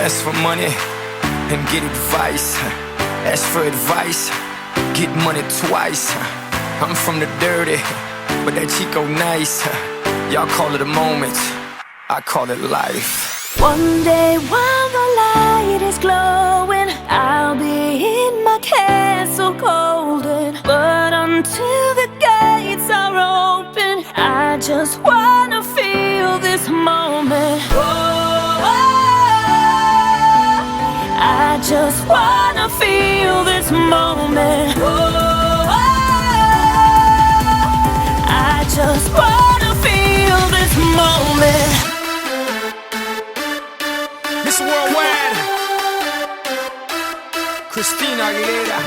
Ask for money and get advice. Ask for advice, get money twice. I'm from the dirty, but that Chico nice. Y'all call it a moment, I call it life. One day while the light is glowing, I'll be in my castle golden. But until the gates are open, I just wanna feel this moment. I just wanna feel this moment. I just wanna feel this moment. Miss Worldwide, Christina Aguilera.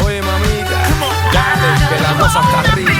Oye mamita, dale, que la cosa está arriba.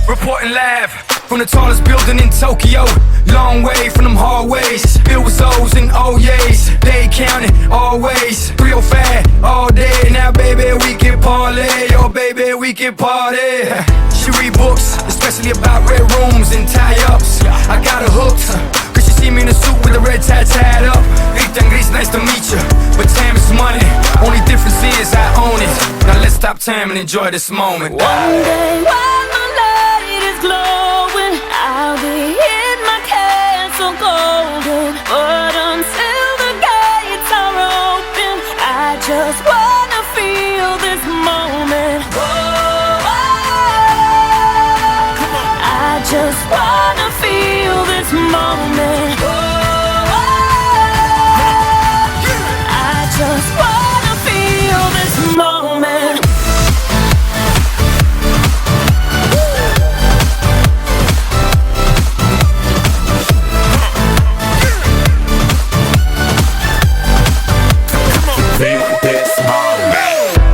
Reporting live from the tallest building in Tokyo. Long way from them hallways, filled with O's and O's. They counting always, 305 all day. Now baby we can parlay, oh baby we can party. She read books, especially about red rooms and tie-ups. I got her hooked, cause she see me in a suit with a red tie tied up. Rita and Gris, nice to meet you, but time is money. Only difference is I own it. Now let's stop time and enjoy this moment. One day while the light is glowing, I'll be in my castle golden. But until the gates are open, I just wanna feel this moment. I just wanna feel this moment. I just wanna feel this moment.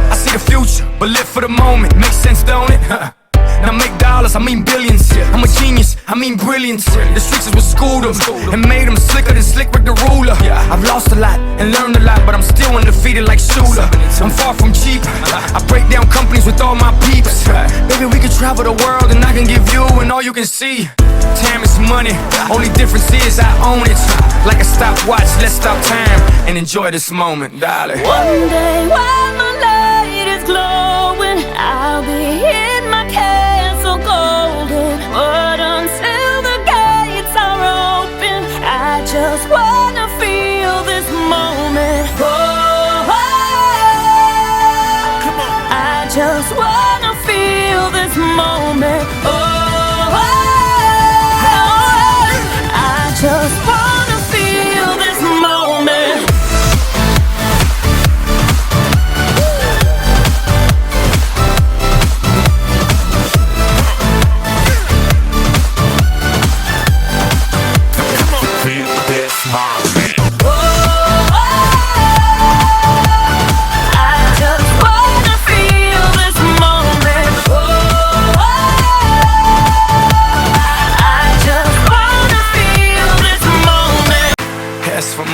I see the future, but live for the moment. Makes sense, don't it? Now make dollars, I mean billions. I'm a genius, I mean brilliance. The streets is what schooled them and made them slicker than Slick Rick the ruler. I've lost a lot and learned a lot, but I'm still undefeated like Shula. I'm far from cheap, I break down companies with all my peeps. Baby, we can travel the world and I can give you and all you can see. Time is money, only difference is I own it. Like a stopwatch, let's stop time and enjoy this moment, darling. One day while my light is glowing, I'll be in my castle golden. But until the gates are open, I just wanna feel this moment. I just wanna feel this moment. I just wanna feel this moment.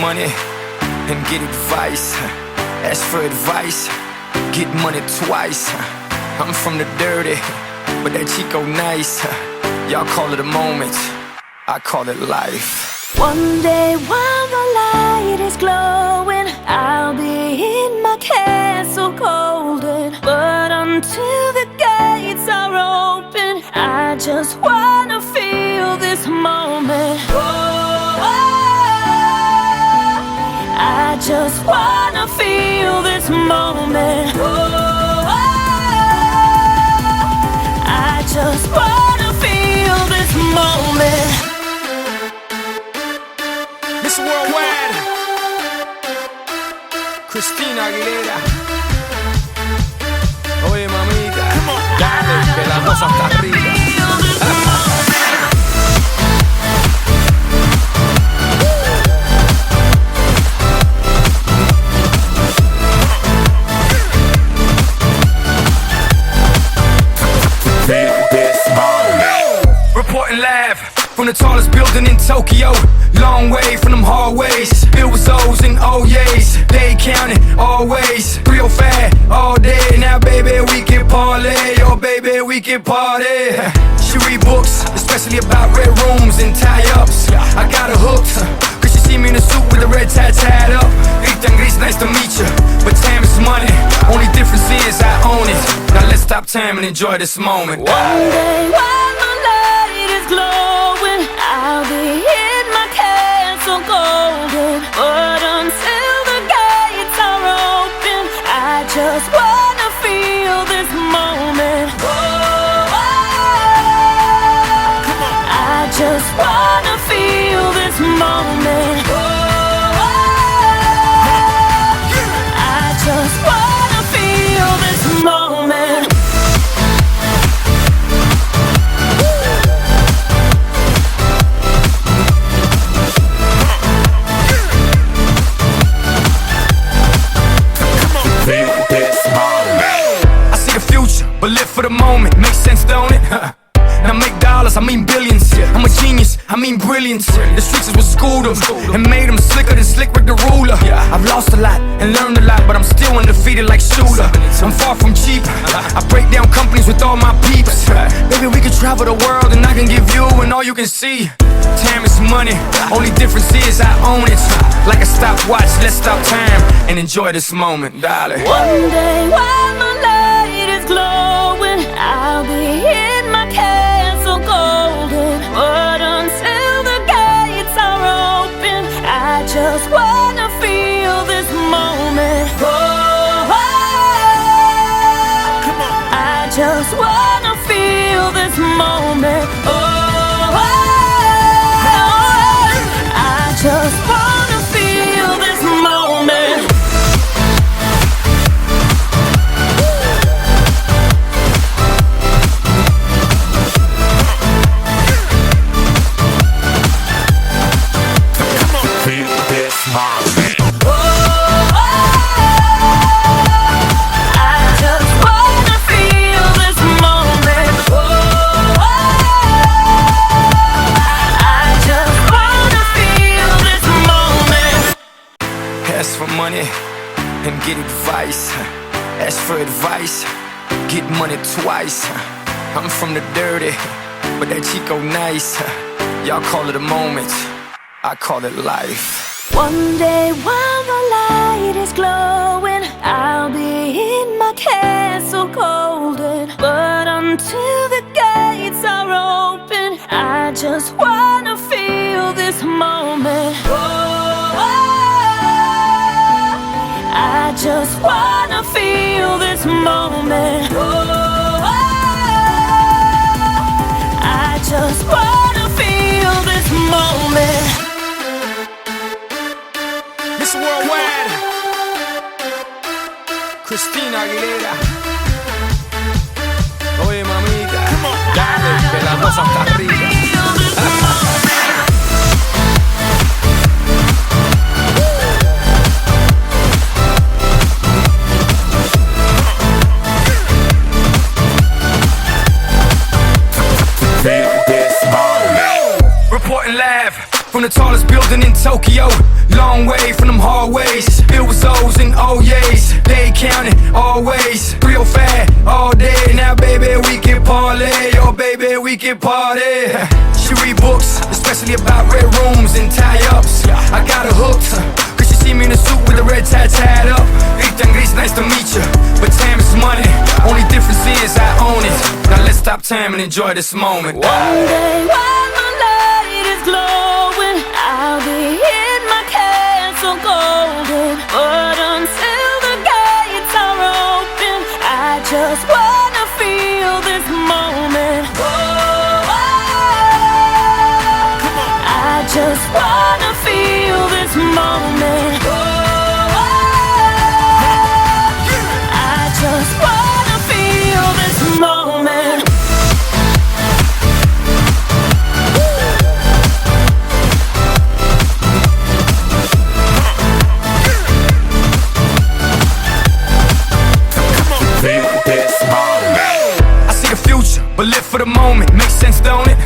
Money and get advice. Ask for advice, get money twice. I'm from the dirty, but that Chico nice. Y'all call it a moment, I call it life. One day while the light is glowing, I'll be in my castle golden. But until the gates are open, I just wanna feel this moment. I just wanna feel this moment. I just wanna feel this moment. Miss Worldwide, Christina Aguilera. Oye mamita, dale, que la cosa está arriba. Reporting live from the tallest building in Tokyo. Long way from them hallways, filled with O's and O's. They counting always, 305 all day. Now baby we can parlay, oh baby we can party. She read books, especially about red rooms and tie-ups. I got her hooked, cause she see me in a suit with a red tie tied up. Ethan Gris, nice to meet you, but time is money. Only difference is I own it. Now let's stop time and enjoy this moment. One day while my light is glowing, I'll be in my castle golden. But until the gates are open, I just wanna feel this moment. I just wanna feel this moment. I just wanna feel this moment. I see the future, but live for the moment. Makes sense, don't it? Now make dollars, I mean billions. I'm a genius, I mean brilliance. The streets is what schooled them and made them slicker than Slick Rick the Ruler. I've lost a lot and learned a lot, but I'm still undefeated like Shooter. I'm far from cheap, I break down companies with all my peeps. Maybe we can travel the world and I can give you and all you can see. Time is money, only difference is I own it. Like a stopwatch, let's stop time and enjoy this moment, darling. One day while my light is glowing, I'll be in my castle golden. But until the gates are open, I just wanna feel this moment. I just wanna feel this moment. I just wanna feel this moment. And get advice. Ask for advice, get money twice. I'm from the dirty, but that Chico nice. Y'all call it a moment, I call it life. One day while the light is glowing, I'll be in my castle golden. But until the gates are open, I just wanna feel this moment. I just wanna feel this moment. I just wanna feel this moment. Miss Worldwide, Christina Aguilera. Oye mamita, dale, que la cosa está rica. Reporting live from the tallest building in Tokyo. Long way from them hallways, filled with O's and O's. They counting always, 305 all day. Now baby we can parlay, oh baby we can party. She read books, especially about red rooms and tie-ups. I got her hooked, cause she see me in a suit with a red tie tied up. Ethan Gris, nice to meet you, but time is money. Only difference is I own it. Now let's stop time and enjoy this moment. One day while my light is glowing, I'll be in my castle golden. But until the gates are open, I just wanna feel this moment. I just wanna feel this moment. I just wanna feel this moment. I see the future, but live for the moment. Makes sense, don't it?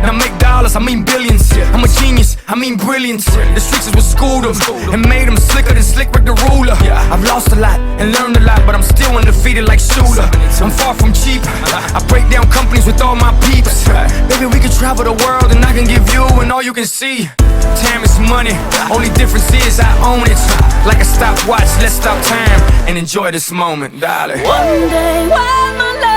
Now make dollars, I mean billions. I'm a genius, I mean brilliance. The streets is what schooled them and made them slicker than Slick Rick the Ruler. I've lost a lot and learned a lot, but I'm still undefeated like Shooter. I'm far from cheap, I break down companies with all my peeps. Baby, we can travel the world and I can give you and all you can see. Time is money, only difference is I own it. Like a stopwatch, let's stop time and enjoy this moment, darling. One day while my